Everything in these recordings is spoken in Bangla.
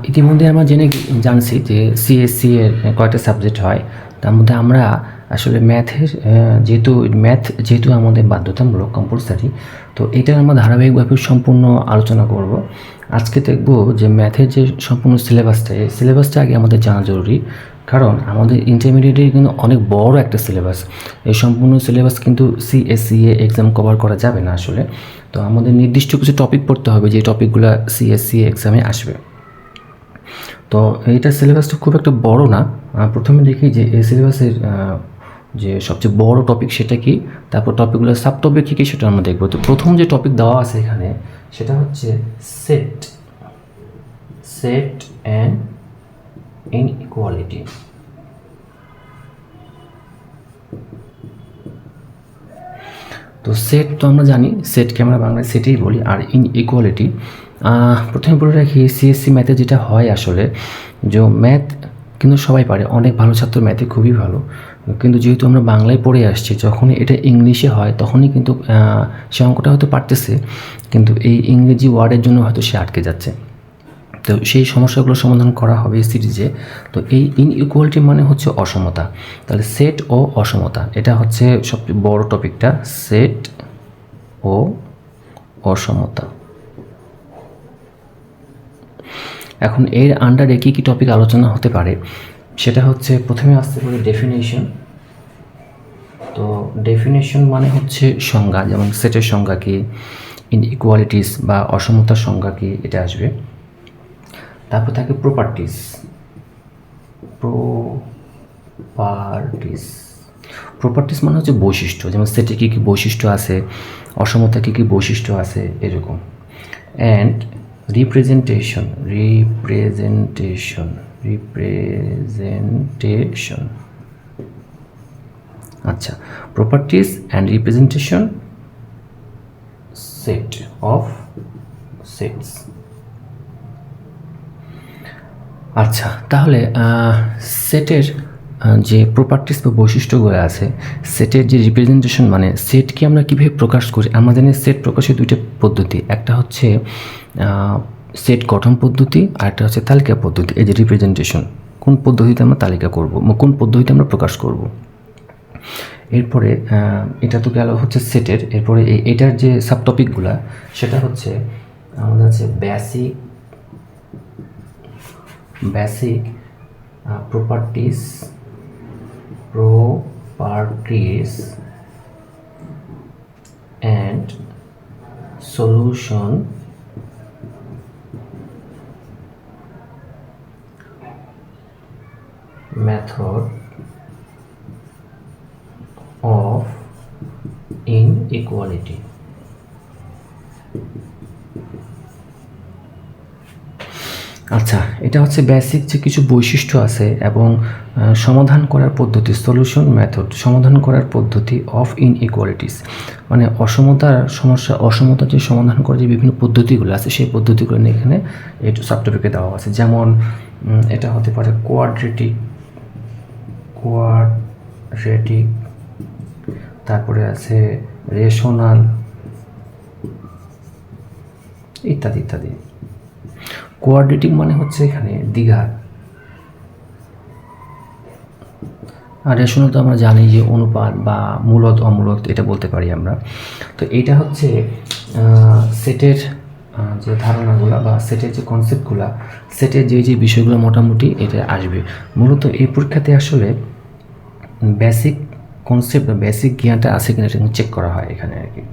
ইতিমধ্যে আমরা জানছি যে সিএসসি এর কয়েকটা সাবজেক্ট হয়। তার মধ্যে আমরা আসলে যেহেতু আমাদের বাধ্যতামূলক কম্পালসারি, তো এটার আমরা ধারাবাহিকভাবে সম্পূর্ণ আলোচনা করব। আজকে দেখব যে ম্যাথের যে সম্পূর্ণ সিলেবাসটা, এই সিলেবাসটা আগে আমাদের জানা জরুরি, কারণ আমাদের ইন্টারমিডিয়েটের কিন্তু অনেক বড় একটা সিলেবাস। এই সম্পূর্ণ সিলেবাস কিন্তু সিএসসিএ এক্সাম কভার করা যাবে না আসলে। তো আমাদের নির্দিষ্ট কিছু টপিক পড়তে হবে, যে টপিকগুলো সিএসসিএ এক্সামে আসবে। তো এইটার সিলেবাসটা খুব একটা বড় না। প্রথমে দেখি যে এই সিলেবাসের যে সবচেয়ে বড় টপিক সেটা কি, তারপর টপিকগুলোর সাব টপিক কী কী সেটা আমরা দেখবো। তো প্রথম যে টপিক দেওয়া আছে এখানে সেটা হচ্ছে সেট অ্যান্ড ইনইকুয়ালিটি। তো সেট তো আমরা জানি, সেটকে আমরা বাংলায় সেটেই বলি। আর ইনইকুয়ালিটি প্রথমে বলে রাখি, সিএসসি ম্যাথে যেটা হয় আসলে, যে ম্যাথ কিন্তু সবাই পারে, অনেক ভালো ছাত্র ম্যাথে খুবই ভালো, কিন্তু যেহেতু আমরা বাংলায় পড়ে আসছি, যখনই এটা ইংলিশে হয় তখনই কিন্তু সে অঙ্কটা হয়তো পারতেছে, কিন্তু এই ইংরেজি ওয়ার্ডের জন্য হয়তো সে আটকে যাচ্ছে। তো সেই সমস্যাগুলো সমাধান করা হবে এই সিরিজে। তো এই ইনইকুয়ালিটি মানে হচ্ছে অসমতা। তাহলে সেট ও অসমতা, এটা হচ্ছে সবচেয়ে বড় টপিকটা, সেট ও অসমতা। এখন এর আন্ডারে কী কী টপিক আলোচনা হতে পারে সেটা হচ্ছে, প্রথমে আসতে পারে ডেফিনেশন। তো ডেফিনেশন মানে হচ্ছে সংজ্ঞা, যেমন সেটের সংজ্ঞা কী, ইনইকুয়ালিটিস বা অসমতার সংজ্ঞা কী, এটা আসবে। তারপর থাকে প্রপার্টিস। প্রপার্টিস মানে হচ্ছে বৈশিষ্ট্য, যেমন সেটে কী কী বৈশিষ্ট্য আছে, অসমতা কী কী বৈশিষ্ট্য আছে, এরকম। And representation. আচ্ছা, properties and representation set of sets. আচ্ছা, তাহলে সেটের যে প্রপার্টিস বা বৈশিষ্ট্যগুলো আছে, সেটের যে রিপ্রেজেন্টেশন মানে সেটকে আমরা কীভাবে প্রকাশ করি। আমরা জানি সেট প্রকাশের দুইটা পদ্ধতি, একটা হচ্ছে সেট গঠন পদ্ধতি, আর একটা হচ্ছে তালিকা পদ্ধতি। এই যে রিপ্রেজেন্টেশন, কোন পদ্ধতিতে আমরা তালিকা করব, কোন পদ্ধতিতে আমরা প্রকাশ করব। এরপরে এটা তো গেল হচ্ছে সেটের। এরপরে এটার যে সাব টপিকগুলো সেটা হচ্ছে আমাদের আছে basic properties and solution method of inequality. আচ্ছা, এটা হচ্ছে বেসিক যে কিছু বৈশিষ্ট্য আছে এবং সমাধান করার পদ্ধতি, সলিউশন মেথড, সমাধান করার পদ্ধতি অফ ইনইকুয়ালিটিস, মানে অসমতার যে সমাধান করার যে বিভিন্ন পদ্ধতিগুলো আছে, সেই পদ্ধতিগুলো নিয়ে এখানে একটু সাবটপিকে দেওয়া আছে। যেমন এটা হতে পারে কোয়াড্রেটিক, তারপরে আছে রেশনাল, ইত্যাদি ইত্যাদি। কোয়াড্রেটিক মানে হচ্ছে এখানে দ্বিঘাত, আর রেশনাল তো আমরা জানি যে অনুপাত বা মূলত অমূলত, এটা বলতে পারি আমরা। তো এটা হচ্ছে সেটের যে ধারণাগুলো বা সেটের যে কনসেপ্টগুলো, সেটের যে বিষয়গুলো মোটামুটি এটা আসবে। মূলত এই পরীক্ষাতে আসলে বেসিক কনসেপ্ট বা বেসিক জ্ঞানটা আছে কিনা সেটা চেক করা হয় এখানে আর কি।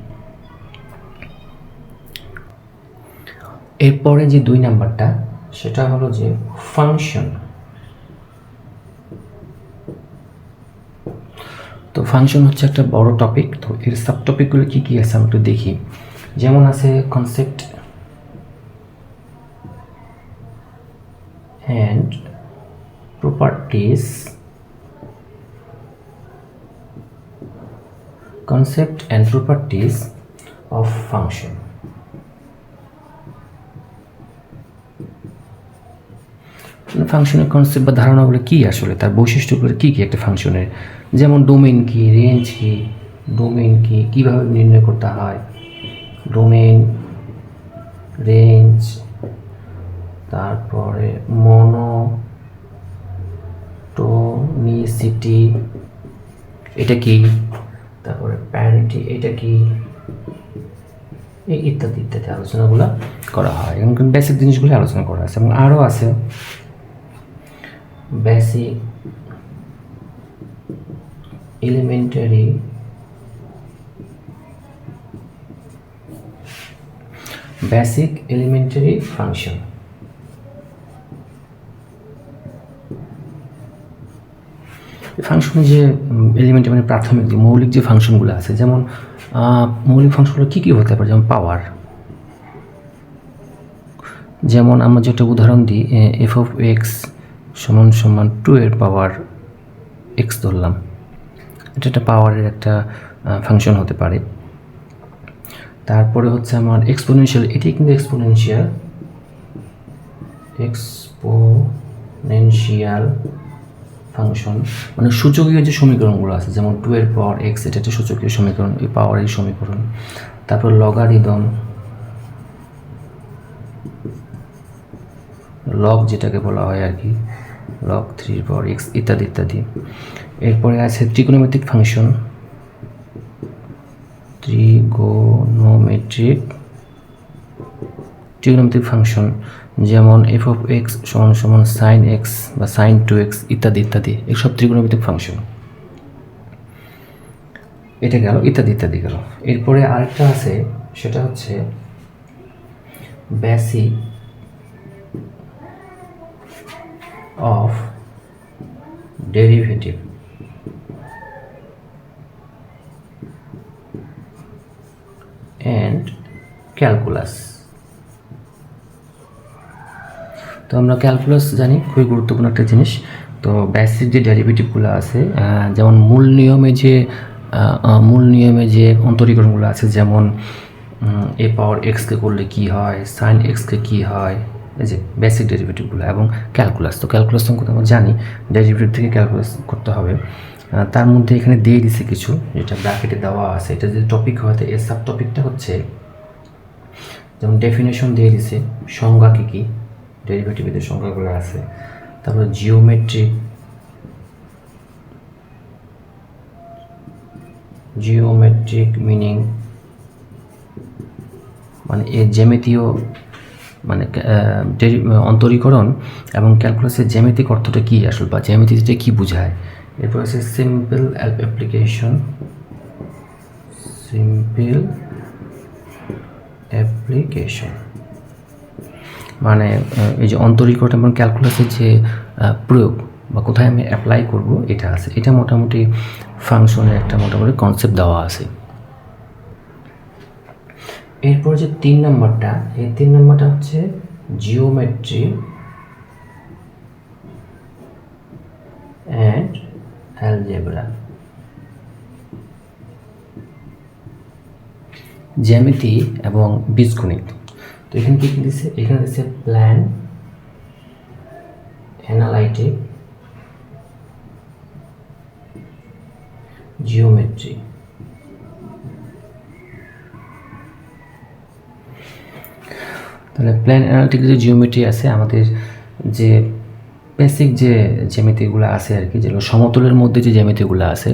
এরপরে যে 2 নাম্বারটা সেটা হলো যে ফাংশন। তো ফাংশন হচ্ছে একটা বড় টপিক। তো এর সাব টপিকগুলো কী কী আছে আমরা একটু দেখি। যেমন আছে concept and properties of function. ফাংশনের কনসেপ্ট বা ধারণাগুলো কী আসলে, তার বৈশিষ্ট্যগুলো কী কী একটা ফাংশনের, যেমন ডোমেইন কী, কীভাবে নির্ণয় করতে হয়, ডোমেইন, রেঞ্জ, তারপরে মনোটোনিসিটি এটা কি, তারপরে প্যারিটি এটা কি, এই ইত্যাদি ইত্যাদি আলোচনাগুলো করা হয়। এবং বেসিক জিনিসগুলো আলোচনা করা আছে এবং আরও আছে বেসিক এলিমেন্টারি ফাংশন। ফাংশনের যে এলিমেন্ট মানে প্রাথমিক যে মৌলিক যে ফাংশনগুলো আছে, যেমন মৌলিক ফাংশনগুলো কী কী হতে পারে, যেমন পাওয়ার, যেমন আমরা যেটা উদাহরণ দিই এফ অফ এক্স সমান সমান 2 এর পাওয়ার এক্স ধরলাম, এটা একটা পাওয়ারের একটা ফাংশন হতে পারে। তারপরে হচ্ছে আমার এক্সপোনেনশিয়াল, এটি কিন্তু এক্সপোনেনশিয়াল ফাংশন, মানে সূচকীয় যে সমীকরণগুলো আছে, যেমন 2 এর পাওয়ার এক্স এটা একটা সূচকীয় সমীকরণ, এই পাওয়ারের সমীকরণ। তারপর লগারিদম, লগ যেটাকে বলা হয় আর কি, লগ 3 এর পাওয়ার এক্স ইত্যাদি ইত্যাদি। এরপরে আছে ট্রিগোনোমেট্রিক ফাংশন, ট্রিগোনোমেট্রিক ফাংশন, যেমন এফ অফ এক্স সমান সমান সাইন এক্স বা সাইন 2x ইত্যাদি ইত্যাদি, এসব ট্রিগোনোমেট্রিক ফাংশন। এটা গেল, ইত্যাদি ইত্যাদি গেল। এরপরে আরেকটা আছে, সেটা হচ্ছে basic of derivative and calculus. তো আমরা ক্যালকুলাস জানি, খুবই গুরুত্বপূর্ণ একটা জিনিস। তো বেসিক যে ডেরিভেটিভগুলো আছে, যেমন মূল নিয়মে যে অন্তরীকরণগুলো আছে, যেমন এ পাওয়ার এক্সকে করলে কি হয়, সাইন এক্সকে কি হয়, এই যে বেসিক ডেরিভেটিভগুলো এবং ক্যালকুলাস। তো ক্যালকুলাস সম্পর্কে আমরা জানি, ডেরিভেটিভ থেকে ক্যালকুলাস করতে হবে। তার মধ্যে এখানে দিয়ে দিছে কিছু, যেটা ব্র্যাকেটে দেওয়া আছে, এটা যদি টপিক হয় তো এর সাব টপিকটা হচ্ছে, যেমন ডেফিনেশন দিয়ে দিছে, সংজ্ঞা কী কী, ডেরিভেটিভের সংখ্যাগুলো আছে। তারপর জিওমেট্রিক মিনিং, মানে এর জ্যামিতীয় মানে অন্তরীকরণ এবং ক্যালকুলাসের জ্যামিতিক অর্থটা কী আসলে, বা জ্যামিতিটা কী বোঝায়। এরপর আছে সিম্পল অ্যাপ্লিকেশন, মানে এই যে অন্তরীকরণ এবং ক্যালকুলাসের যে প্রয়োগ বা কোথায় আমি অ্যাপ্লাই করব এটা আছে। এটা মোটামুটি ফাংশনের একটা মোটামুটি কনসেপ্ট দেওয়া আছে। এরপর যে 3 নম্বরটা, এই 3 নম্বরটা হচ্ছে জিওমেট্রি অ্যান্ড অ্যালজেব্রা, জ্যামিতি এবং বীজগণিত। তো এখানে কী কী দিচ্ছে, এখানে দিচ্ছে প্ল্যান অ্যানালাইটিক জিওমেট্রি। তাহলে প্ল্যান অ্যানালিটিক যে জিওমেট্রি আছে, আমাদের যে বেসিক যে জ্যামিতিগুলো আছে আর কি, যেগুলো সমতলের মধ্যে যে জ্যামিতিগুলো আছে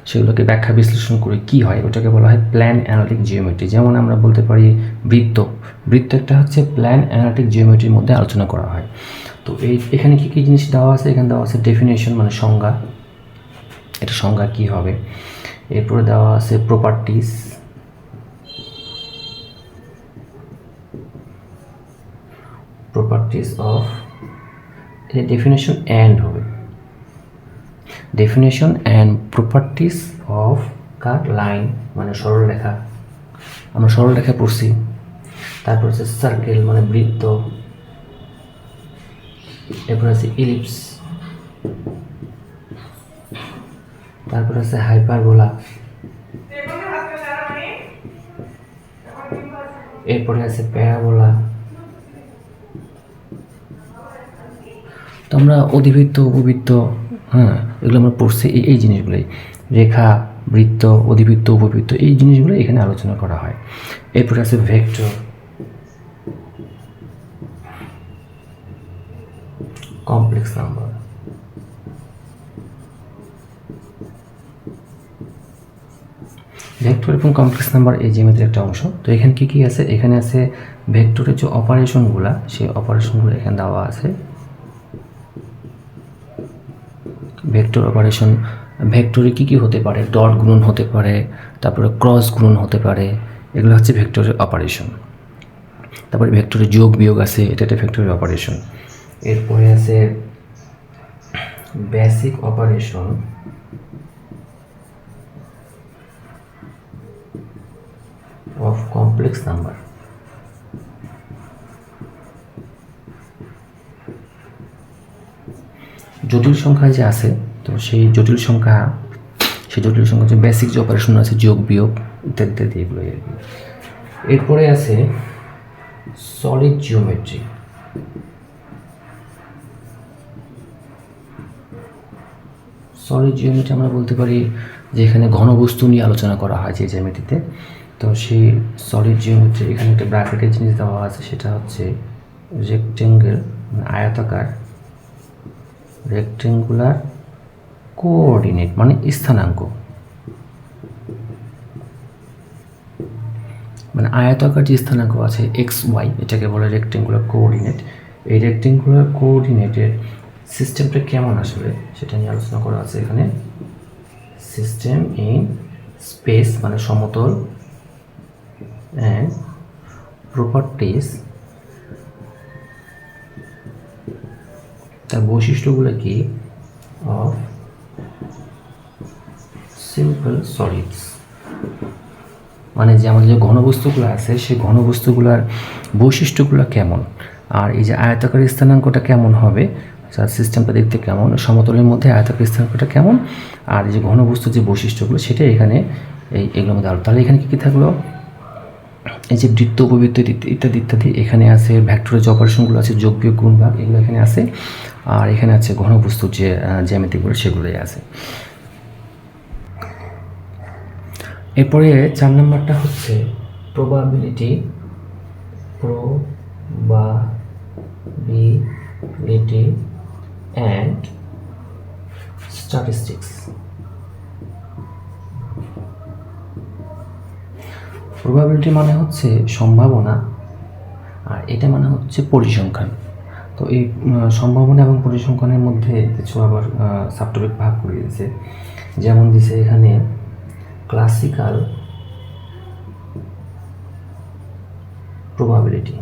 সেগুলোকে ব্যাখ্যা বিশ্লেষণ করে কি হয়, ওটাকে বলা হয় প্ল্যান অ্যানালিটিক জিওমেট্রি। যেমন আমরা বলতে পারি বৃত্ত একটা হচ্ছে প্ল্যান অ্যানালিটিক জিওমেট্রির মধ্যে আলোচনা করা হয়। তো এখানে কী কী জিনিস দেওয়া আছে, এখানে দেওয়া আছে ডেফিনেশন মানে সংজ্ঞা, এটা সংজ্ঞা কী হবে। এরপরে দেওয়া আছে প্রপার্টিস, অফ, এটা ডেফিনেশন অ্যান্ড হবে, definition and properties of cut line মানে সরলরেখা, আমরা সরলরেখা পড়ছি। তারপর আছে সার্কেল মানে বৃত্ত, এরপর আছে ইলিপস, তারপর আছে হাইপারবোলা, এরপরে আছে প্যারাবোলা। তো আমরা অধিবৃত্ত, উপবৃত্ত, এগুলো আমরা পড়ছি, এই জিনিসগুলোই, রেখা, বৃত্ত, অধিবৃত্ত, উপবৃত্ত, এই জিনিসগুলো এখানে আলোচনা করা হয়। এরপরে আছে ভেক্টর, কমপ্লেক্স নাম্বার। ভেক্টর এবং কমপ্লেক্স নাম্বার এই জ্যামিতির একটা অংশ। তো এখানে কি আছে, এখানে আছে ভেক্টরের যে অপারেশনগুলা, সেই অপারেশনগুলো এখানে দেওয়া আছে। ভেক্টর অপারেশন, ভেক্টরে কি হতে পারে, ডট গুণন হতে পারে, তারপরে ক্রস গুণন হতে পারে, এগুলো হচ্ছে ভেক্টরের অপারেশন। তারপরে ভেক্টরের যোগ বিয়োগ আছে, এটা একটা ভেক্টরের অপারেশন। এরপরে আছে basic operation of complex number. জটিল সংখ্যা যে আছে, তো সেই জটিল সংখ্যা যে বেসিক যে অপারেশন আছে, যোগ বিয়োগ ইত্যাদি ইত্যাদি, এগুলোই আর কি। এরপরে আছে সলিড জিওমেট্রি। সলিড জিওমেট্রি আমরা বলতে পারি যে এখানে ঘনবস্তু নিয়ে আলোচনা করা হয় যে জ্যামিতিতে। তো সেই সলিড জিওমেট্রি, এখানে একটা ব্র্যাকেটের জিনিস দেওয়া আছে, সেটা হচ্ছে রেক্টেঙ্গেল, আয়তাকার রেক্টেঙ্গুলার কোঅর্ডিনেট, মানে স্থানাঙ্ক, মানে আয়তাকার যে স্থানাঙ্ক আছে এক্স ওয়াই, এটাকে বলে রেক্টেঙ্গুলার কোঅর্ডিনেট। এই রেক্টেঙ্গুলার কোঅর্ডিনেটের সিস্টেমটা কেমন আসলে সেটা নিয়ে আলোচনা করা আছে এখানে। সিস্টেম ইন স্পেস মানে সমতল, অ্যান্ড প্রপার্টিজ, তার বৈশিষ্ট্যগুলো কি, অফ সিম্পল সলিডস, মানে যে আমাদের যে ঘনবস্তুগুলো আছে সেই ঘনবস্তুগুলোর বৈশিষ্ট্যগুলো কেমন, আর এই যে আয়তাকার স্থানাঙ্কটা কেমন হবে, সিস্টেমটা দেখতে কেমন, সমতলের মধ্যে আয়তাকার স্থানাঙ্কটা কেমন, আর এই যে ঘনবস্তুর যে বৈশিষ্ট্যগুলো সেটা এখানে এগুলোর মধ্যে আলো। তাহলে এখানে কী কী থাকলো, এই যে বৃত্ত, উপবৃত্ত ইত্যাদি ইত্যাদি। এখানে আছে ভেক্টরের যে অপারেশনগুলো আছে, যোগ বিয়োগ গুণ ভাগ, এগুলো এখানে আছে। আর এখানে আছে ঘনবস্তুর যে জ্যামিতিগুলো, সেগুলোই আছে। এরপরে 4 নম্বরটা হচ্ছে প্রবাবিলিটি অ্যান্ড স্ট্যাটিস্টিক্স। প্রবাবিলিটি মানে হচ্ছে সম্ভাবনা, আর এটা মানে হচ্ছে পরিসংখ্যান। তো এই সম্ভাবনা এবং পরিসংখ্যানের মধ্যে কিছু আবার সাবটপিক ভাগ করে দিয়েছে। যেমন দিছে এখানে ক্লাসিক্যাল প্রবাবিলিটি,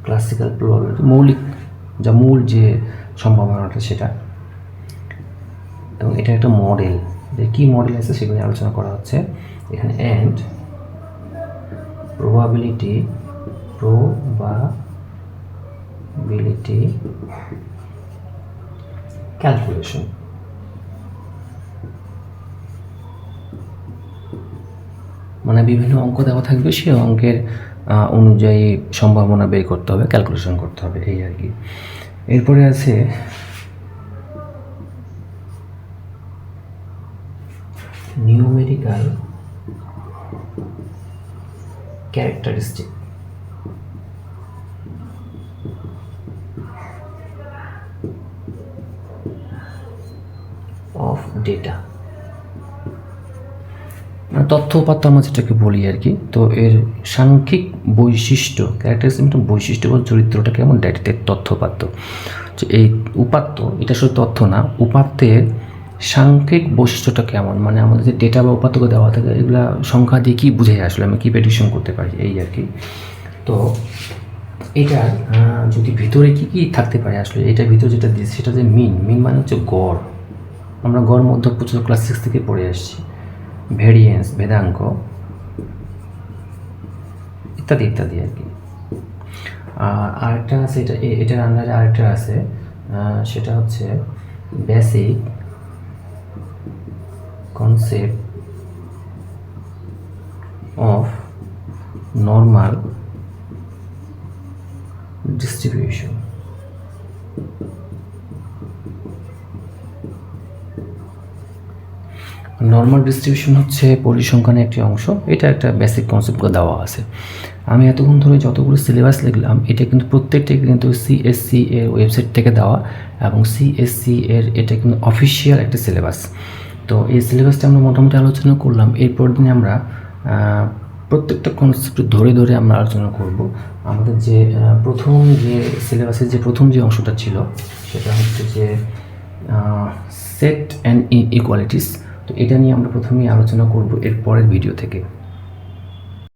ক্লাসিক্যাল প্রবাবিলিটি মৌলিক, যা মূল যে সম্ভাবনাটা সেটা, এবং এটা একটা মডেল, যে কী মডেল আছে সেগুলো নিয়ে আলোচনা করা হচ্ছে এখানে। অ্যান্ড প্রবাবিলিটি ক্যালকুলেশন, মানে বিভিন্ন অঙ্ক দেওয়া থাকবে, সেই অঙ্কের অনুযায়ী সম্ভাবনা বের করতে হবে, ক্যালকুলেশন করতে হবে, এই আর কি। এরপরে আছে নিউমেরিক্যাল ক্যারেক্টারিস্টিক অফ ডেটা, তথ্য উপাত্ত আমরা যেটাকে বলি আর কি। তো এর সাংখ্যিক বৈশিষ্ট্য, ক্যারেক্টারিস্টিক বৈশিষ্ট্য বা চরিত্রটা কেমন, ডেটাতে তথ্য উপাত্ত। যে এই উপাত্ত, এটা শুধু তথ্য না, উপাত্তের সাংখ্যিক বৈশিষ্ট্যটা কেমন, মানে আমাদের যে ডেটা বা উপাত্তকে দেওয়া থাকে, এগুলা সংখ্যা দিয়ে কী বুঝে আসলে আমি কী প্রেডিকশন করতে পারি, এই আর কি। তো এটা যদি ভিতরে কী কী থাকতে পারে আসলে, এটার ভিতরে যেটা দিয়েছে সেটা যে মিন মানে হচ্ছে গড়, আমরা গড় মধ্যপ্রচ্ছ ক্লাস 6 থেকে পড়ে আসছি, ভেরিয়েন্স, ভেদাঙ্ক ইত্যাদি ইত্যাদি আর কি। আর আরেকটা আছে, এটার আন্ডারে আরেকটা আছে, সেটা হচ্ছে basic concept of normal distribution. Normal distribution হচ্ছে পরিসংখ্যানের একটি অংশ, এটা একটা বেসিক কনসেপ্ট দেওয়া আছে। আমি এতক্ষণ ধরে যতগুলো সিলেবাস লিখলাম এটা কিন্তু প্রত্যেকটা কিন্তু সিএসসি এর ওয়েবসাইট থেকে দেওয়া, এবং সিএসসি এর এটা কিন্তু অফিসিয়াল একটা সিলেবাস। তো এই সিলেবাসটা আমরা মোটামুটি আলোচনা করলাম। এরপর দিনে আমরা প্রত্যেকটা কনসেপ্ট ধরে ধরে আমরা আলোচনা করব। আমাদের যে প্রথম যে সিলেবাসের যে প্রথম যে অংশটা ছিল সেটা হচ্ছে যে সেট অ্যান্ড ইনইকুয়ালিটিস। তো এটা নিয়ে আমরা প্রথমেই আলোচনা করব এর পরের ভিডিও থেকে।